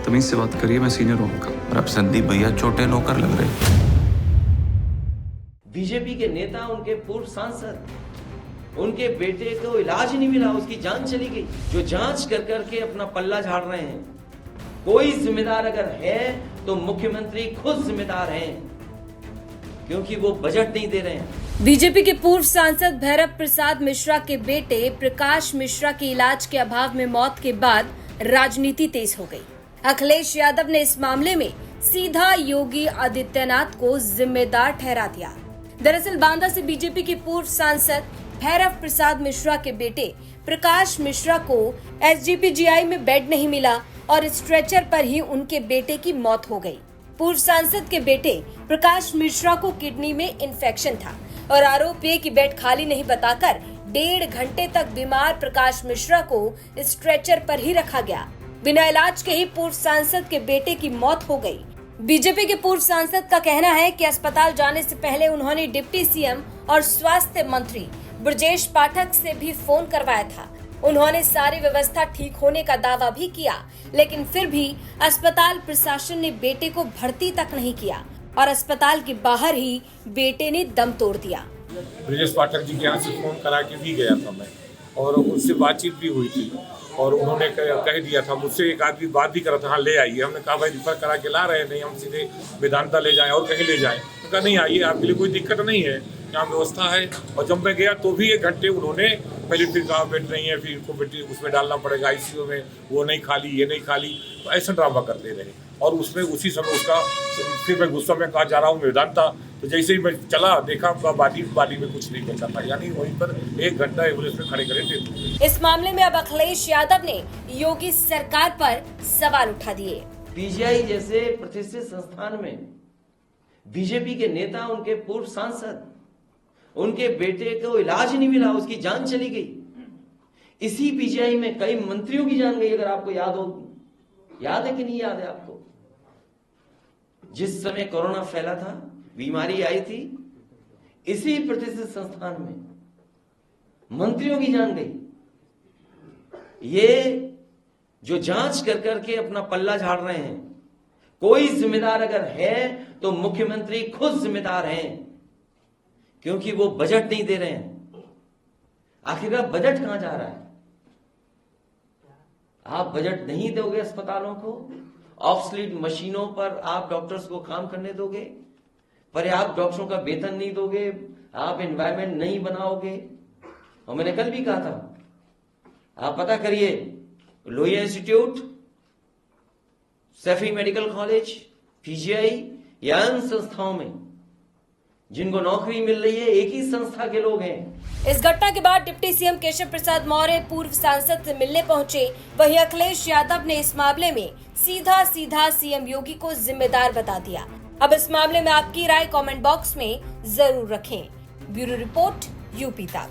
तमीज से बात करिए, मैं सीनियर हूँ आपका। और अब संदीप भैया छोटे नौकर लग रहे। बीजेपी के नेता, उनके पूर्व सांसद, उनके बेटे को इलाज नहीं मिला, उसकी जान चली गई, जो जांच कर करके अपना पल्ला झाड़ रहे हैं। कोई जिम्मेदार अगर है तो मुख्यमंत्री खुद जिम्मेदार हैं, क्योंकि वो बजट नहीं दे रहे हैं। बीजेपी के पूर्व सांसद भैरव प्रसाद मिश्रा के बेटे प्रकाश मिश्रा की इलाज के अभाव में मौत के बाद राजनीति तेज हो गई। अखिलेश यादव ने इस मामले में सीधा योगी आदित्यनाथ को जिम्मेदार ठहरा दिया। दरअसल बांदा से बीजेपी के पूर्व सांसद भैरव प्रसाद मिश्रा के बेटे प्रकाश मिश्रा को एसजीपीजीआई में बेड नहीं मिला और स्ट्रेचर पर ही उनके बेटे की मौत हो गई। पूर्व सांसद के बेटे प्रकाश मिश्रा को किडनी में इन्फेक्शन था और आरोप है कि बेड खाली नहीं बताकर 1.5 घंटे तक बीमार प्रकाश मिश्रा को स्ट्रेचर पर ही रखा गया। बिना इलाज के ही पूर्व सांसद के बेटे की मौत हो गई। बीजेपी के पूर्व सांसद का कहना है कि अस्पताल जाने से पहले उन्होंने डिप्टी सीएम और स्वास्थ्य मंत्री ब्रजेश पाठक से भी फोन करवाया था। उन्होंने सारी व्यवस्था ठीक होने का दावा भी किया, लेकिन फिर भी अस्पताल प्रशासन ने बेटे को भर्ती तक नहीं किया और अस्पताल के बाहर ही बेटे ने दम तोड़ दिया। ब्रजेश पाठक जी के यहाँ से फोन करा के भी गया था मैं, और उनसे बातचीत भी हुई थी और उन्होंने कह दिया था, मुझसे एक आदमी बात भी करा था, हाँ ले आइए। हमने कहा भाई रिफर करा के ला रहे नहीं, हम सीधे वेदांता ले जाएं और कहीं ले जाएं। तो कहा नहीं आइए, आपके लिए कोई दिक्कत नहीं है, यहाँ व्यवस्था है। और जब मैं गया तो भी 1 घंटे उन्होंने पहले फिर कहा बेड नहीं है, फिर इनको बेटी उसमें डालना पड़ेगा आईसीयू में, वो नहीं खाली, ये नहीं खाली, तो ऐसा ड्रामा करते रहे। और उसमें उसी समय उसका फिर मैं गुस्सा में कहा जा रहा हूँ वेदांता, तो जैसे ही मैं चला देखा बाली में कुछ नहीं बचा था, यानी वहीं पर 1 घंटा एम्बुलेंस में खड़े थे। इस मामले में अब अखिलेश यादव ने योगी सरकार पर सवाल उठा दिए। पीजीआई जैसे प्रतिष्ठित संस्थान में बीजेपी के नेता, उनके पूर्व सांसद, उनके बेटे को इलाज नहीं मिला, उसकी जान चली गई। इसी पीजीआई में कई मंत्रियों की जान गई, अगर आपको याद हो। याद है कि नहीं याद है आपको? जिस समय कोरोना फैला था, बीमारी आई थी, इसी प्रतिष्ठित संस्थान में मंत्रियों की जान गई। ये जो जांच कर करके अपना पल्ला झाड़ रहे हैं, कोई जिम्मेदार अगर है तो मुख्यमंत्री खुद जिम्मेदार हैं, क्योंकि वो बजट नहीं दे रहे हैं। आखिरकार बजट कहां जा रहा है? आप बजट नहीं दोगे अस्पतालों को, ऑब्सोलीट मशीनों पर आप डॉक्टर्स को काम करने दोगे, पर्याप्त डॉक्टरों का वेतन नहीं दोगे, आप एनवायरमेंट नहीं बनाओगे। और मैंने कल भी कहा था, आप पता करिए Lohia institute, Saifai medical college, PGI या अन्य संस्थाओं में जिनको नौकरी मिल रही है, एक ही संस्था के लोग हैं। इस घटना के बाद डिप्टी सीएम केशव प्रसाद मौर्य पूर्व सांसद से मिलने पहुंचे। वहीं अखिलेश यादव ने इस मामले में सीधा सीएम योगी को जिम्मेदार बता दिया। अब इस मामले में आपकी राय कमेंट बॉक्स में जरूर रखें। ब्यूरो रिपोर्ट, यूपी तक।